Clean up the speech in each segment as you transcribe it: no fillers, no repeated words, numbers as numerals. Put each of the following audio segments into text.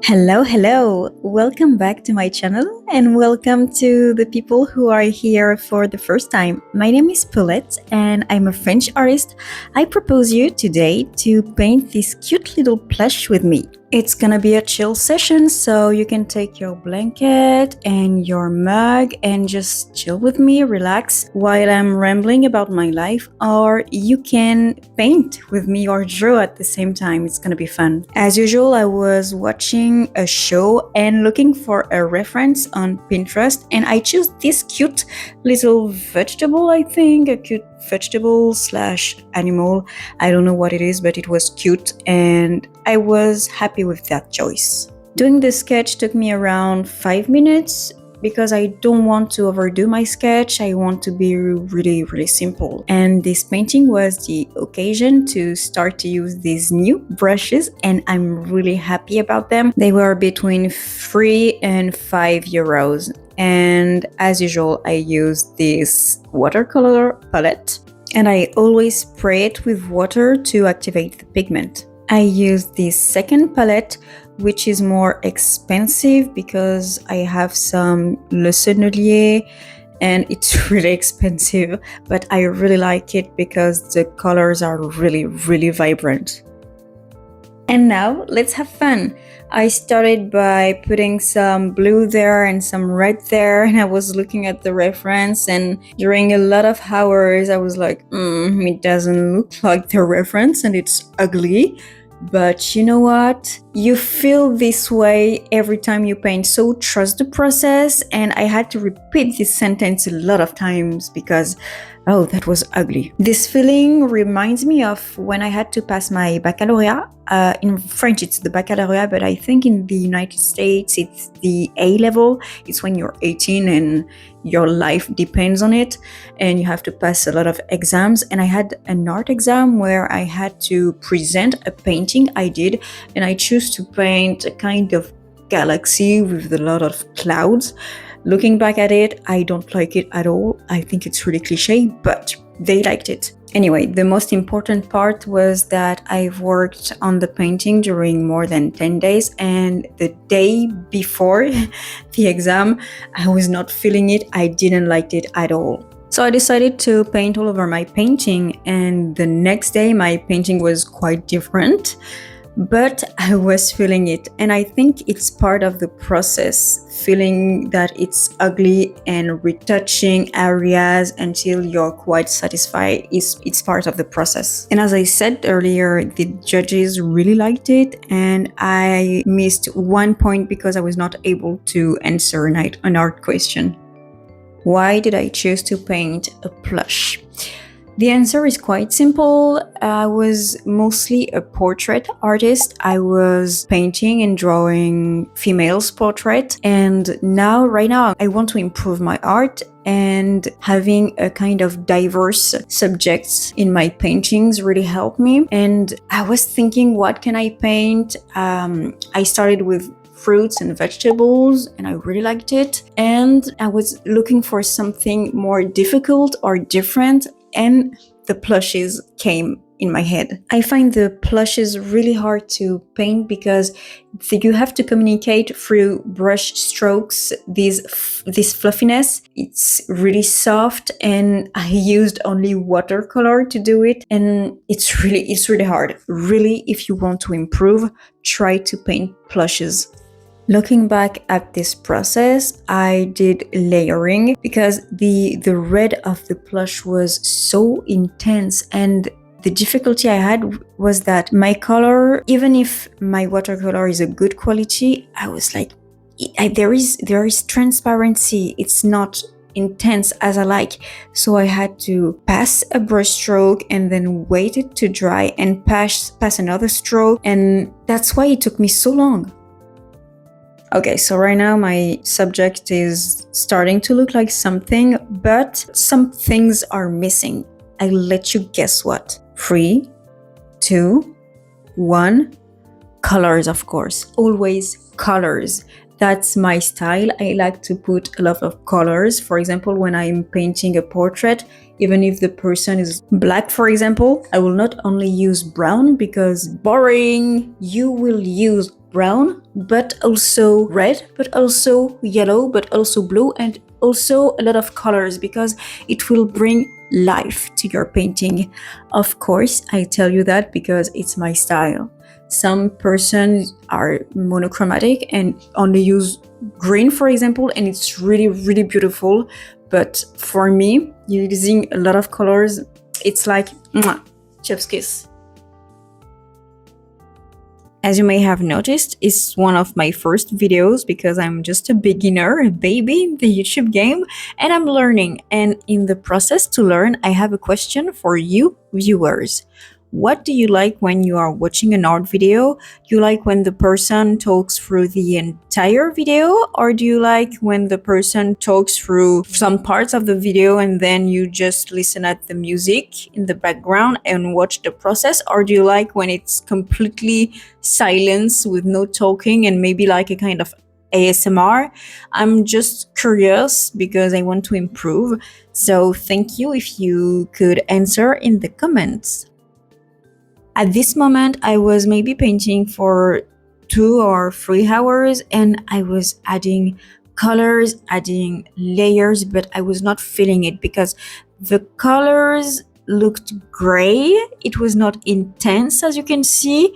Hello. Welcome back to my channel and welcome to the people who are here for the first time. My name is Paulette and I'm a French artist. I propose you today to paint this cute little plush with me. It's gonna be a chill session, so you can take your blanket and your mug and just chill with me, relax while I'm rambling about my life, or you can paint with me or draw at the same time. It's gonna be fun. As usual, I was watching a show and looking for a reference on Pinterest, and I chose this cute little vegetable, I think, a cute vegetable slash animal. I don't know what it is, but it was cute and I was happy with that choice. Doing the sketch took me around 5 minutes because I don't want to overdo my sketch. I want to be really simple. And this painting was the occasion to start to use these new brushes and I'm really happy about them. They were between 3 and 5 euros. And as usual, I used this watercolor palette and I always spray it with water to activate the pigment. I used this second palette, which is more expensive because I have some Le Sennelier and it's really expensive, but I really like it because the colors are really vibrant. And now let's have fun. I started by putting some blue there and some red there, and I was looking at the reference, and during a lot of hours I was like, it doesn't look like the reference and it's ugly. But you know what? You feel this way every time you paint, so trust the process. And I had to repeat this sentence a lot of times because, oh, that was ugly. This feeling reminds me of when I had to pass my baccalaureate. In French, it's the baccalaureate, but I think in the United States, it's the A level. It's when you're 18 and your life depends on it and you have to pass a lot of exams. And I had an art exam where I had to present a painting I did, and I chose to paint a kind of galaxy with a lot of clouds. Looking back at it, I don't like it at all. I think it's really cliche, but they liked it. Anyway, the most important part was that I've worked on the painting during more than 10 days, and the day before the exam, I was not feeling it. I didn't like it at all. So I decided to paint all over my painting, and the next day my painting was quite different. But I was feeling it, and I think it's part of the process, feeling that it's ugly and retouching areas until you're quite satisfied. It's part of the process. And as I said earlier, the judges really liked it, and I missed 1 point because I was not able to answer an art question. Why did I choose to paint a plush? The answer is quite simple. I was mostly a portrait artist. I was painting and drawing females' portrait. And right now, I want to improve my art, and having a kind of diverse subjects in my paintings really helped me. And I was thinking, what can I paint? I started with fruits and vegetables and I really liked it. And I was looking for something more difficult or different, and the plushes came in my head. I find the plushes really hard to paint because you have to communicate through brush strokes this fluffiness. It's really soft, and I used only watercolor to do it, and it's really hard. Really, if you want to improve, try to paint plushes. Looking back at this process, I did layering because the red of the plush was so intense, and the difficulty I had was that my color, even if my watercolor is a good quality, I was like, there is transparency. It's not intense as I like. So I had to pass a brush stroke and then wait it to dry and pass another stroke, and that's why it took me so long. Okay, so right now my subject is starting to look like something, but some things are missing. I'll let you guess what. 3, 2, 1. Colors, of course. Always colors. That's my style. I like to put a lot of colors. For example, when I'm painting a portrait, even if the person is black, for example, I will not only use brown because boring. You will use brown, but also red, but also yellow, but also blue, and also a lot of colors, because it will bring life to your painting. Of course, I tell you that because it's my style. Some persons are monochromatic and only use green, for example, and it's really, really beautiful. But for me, using a lot of colors, it's like mwah, chef's kiss. As you may have noticed, it's one of my first videos because I'm just a beginner, a baby in the YouTube game, and I'm learning. And in the process to learn, I have a question for you viewers. What do you like when you are watching an art video? Do you like when the person talks through the entire video, or do you like when the person talks through some parts of the video and then you just listen at the music in the background and watch the process? Or do you like when it's completely silence with no talking and maybe like a kind of ASMR? I'm just curious because I want to improve. So thank you if you could answer in the comments. At this moment, I was maybe painting for 2 or 3 hours and I was adding colors, adding layers, but I was not feeling it because the colors looked gray. It was not intense, as you can see.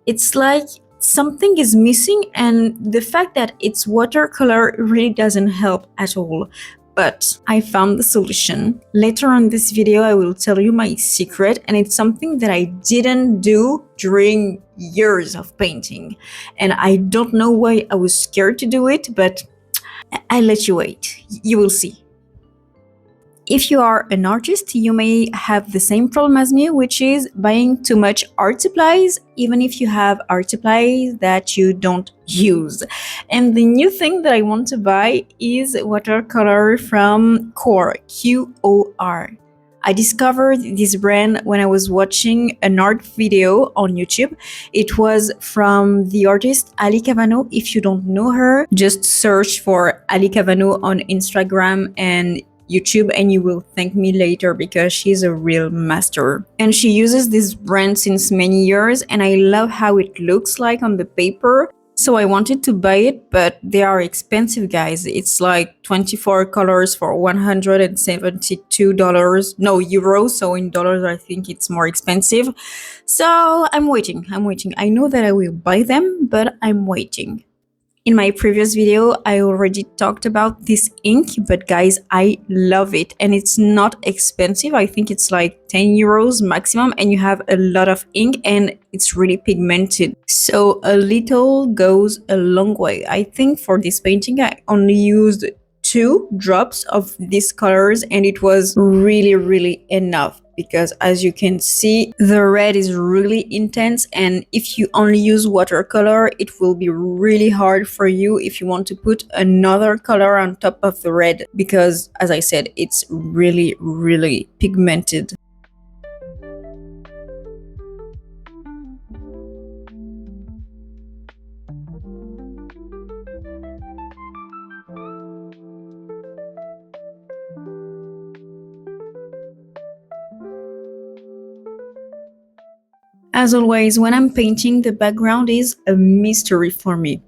It's like something is missing, and the fact that it's watercolor really doesn't help at all. But I found the solution. Later on this video, I will tell you my secret, and it's something that I didn't do during years of painting. And I don't know why I was scared to do it, but I'll let you wait. You will see. If you are an artist, you may have the same problem as me, which is buying too much art supplies, even if you have art supplies that you don't use. And the new thing that I want to buy is watercolor from Core, Q-O-R. I discovered this brand when I was watching an art video on YouTube. It was from the artist Ali Cavano. If you don't know her, just search for Ali Cavano on Instagram and YouTube and you will thank me later because she's a real master. And she uses this brand since many years and I love how it looks like on the paper. So I wanted to buy it, but they are expensive, guys. It's like 24 colors for $172. No, euros. So in dollars, I think it's more expensive. So I'm waiting. I know that I will buy them, but I'm waiting. In my previous video, I already talked about this ink, but guys, I love it. And it's not expensive. I think it's like 10 euros maximum, and you have a lot of ink and it's really pigmented. So a little goes a long way. I think for this painting, I only used 2 drops of these colors and it was really enough. Because as you can see, the red is really intense, and if you only use watercolor, it will be really hard for you if you want to put another color on top of the red, because as I said, it's really pigmented. As always, when I'm painting, the background is a mystery for me.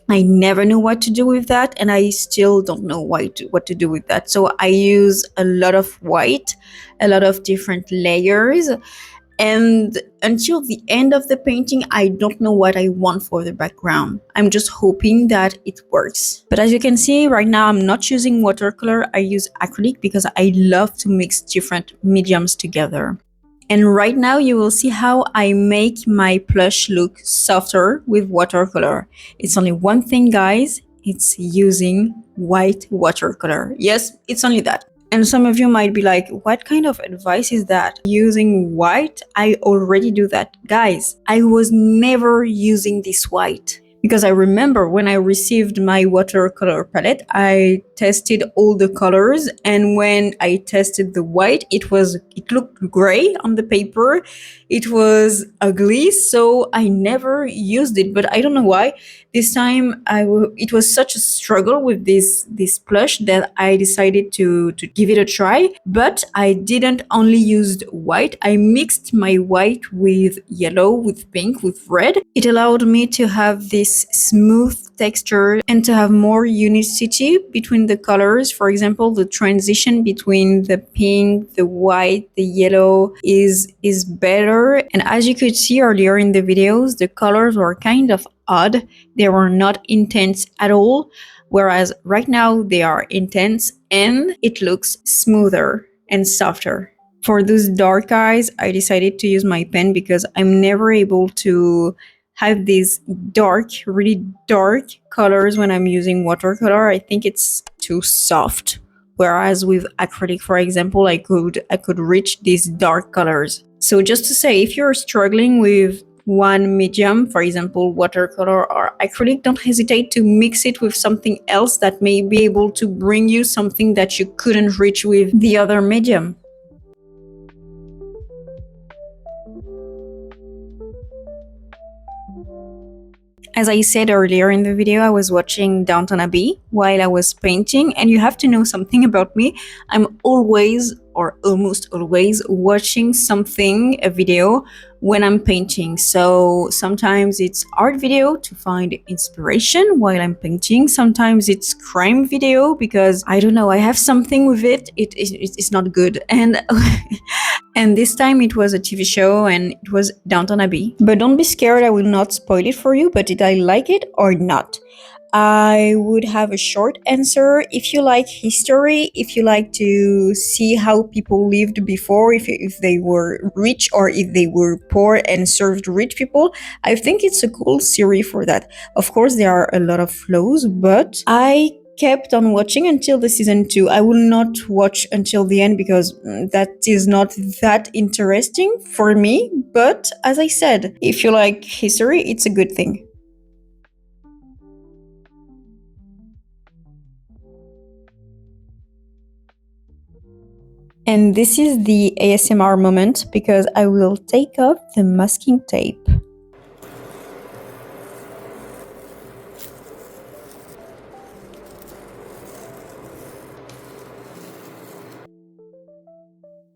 I never know what to do with that, and I still don't know what to do with that. So I use a lot of white, a lot of different layers, and until the end of the painting, I don't know what I want for the background. I'm just hoping that it works. But as you can see, right now I'm not using watercolor, I use acrylic because I love to mix different mediums together. And right now you will see how I make my plush look softer with watercolor. It's only one thing, guys. It's using white watercolor. Yes, it's only that. And some of you might be like, what kind of advice is that? Using white? I already do that. Guys, I was never using this white. Because I remember when I received my watercolor palette, I tested all the colors, and when I tested the white, it looked gray on the paper. It was ugly, so I never used it. But I don't know why. This time, it was such a struggle with this plush that I decided to give it a try. But I didn't only use white. I mixed my white with yellow, with pink, with red. It allowed me to have this smooth texture and to have more unicity between the colors. For example, the transition between the pink, the white, the yellow is better. And as you could see earlier in the videos, the colors were kind of odd. They were not intense at all, whereas right now they are intense and it looks smoother and softer. For those dark eyes, I decided to use my pen because I'm never able to have these dark, really dark colors when I'm using watercolor. I think it's too soft. Whereas with acrylic, for example, I could reach these dark colors. So just to say, if you're struggling with one medium, for example, watercolor or acrylic, don't hesitate to mix it with something else that may be able to bring you something that you couldn't reach with the other medium. As I said earlier in the video, I was watching Downton Abbey while I was painting, and you have to know something about me. I'm always, or almost always, watching something, a video, when I'm painting. So sometimes it's art video to find inspiration while I'm painting. Sometimes it's crime video because, I don't know, I have something with it. It's not good. And and this time it was a TV show and it was Downton Abbey. But don't be scared, I will not spoil it for you, but did I like it or not? I would have a short answer. If you like history, if you like to see how people lived before, if they were rich or if they were poor and served rich people, I think it's a cool series for that. Of course, there are a lot of flaws, but I kept on watching until the season 2. I will not watch until the end because that is not that interesting for me. But as I said, if you like history, it's a good thing. And this is the ASMR moment because I will take off the masking tape.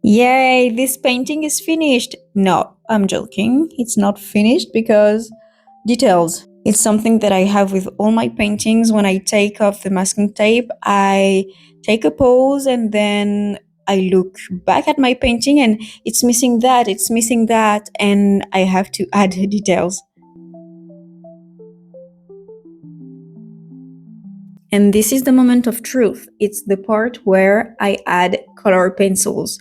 Yay, this painting is finished. No, I'm joking. It's not finished because details. It's something that I have with all my paintings. When I take off the masking tape, I take a pause and then I look back at my painting and it's missing that, and I have to add details. And this is the moment of truth. It's the part where I add color pencils.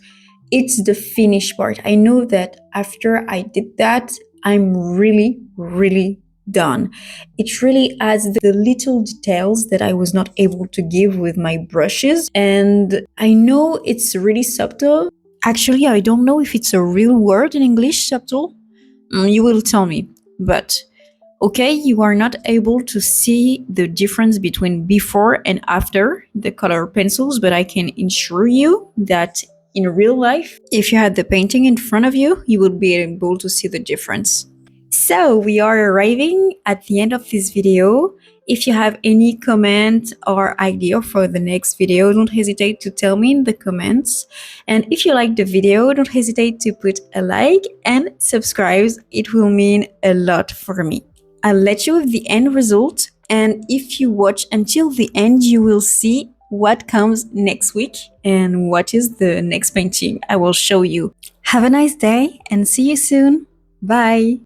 It's the finished part. I know that after I did that, I'm really, really done. It really adds the little details that I was not able to give with my brushes. And I know it's really subtle. Actually, I don't know if it's a real word in English, subtle. You will tell me. But okay, you are not able to see the difference between before and after the color pencils, but I can assure you that in real life, if you had the painting in front of you, you would be able to see the difference. So we are arriving at the end of this video. If you have any comment or idea for the next video, don't hesitate to tell me in the comments. And if you like the video, don't hesitate to put a like and subscribe. It will mean a lot for me. I'll let you with the end result, and if you watch until the end, you will see what comes next week and what is the next painting I will show you. Have a nice day and see you soon. Bye!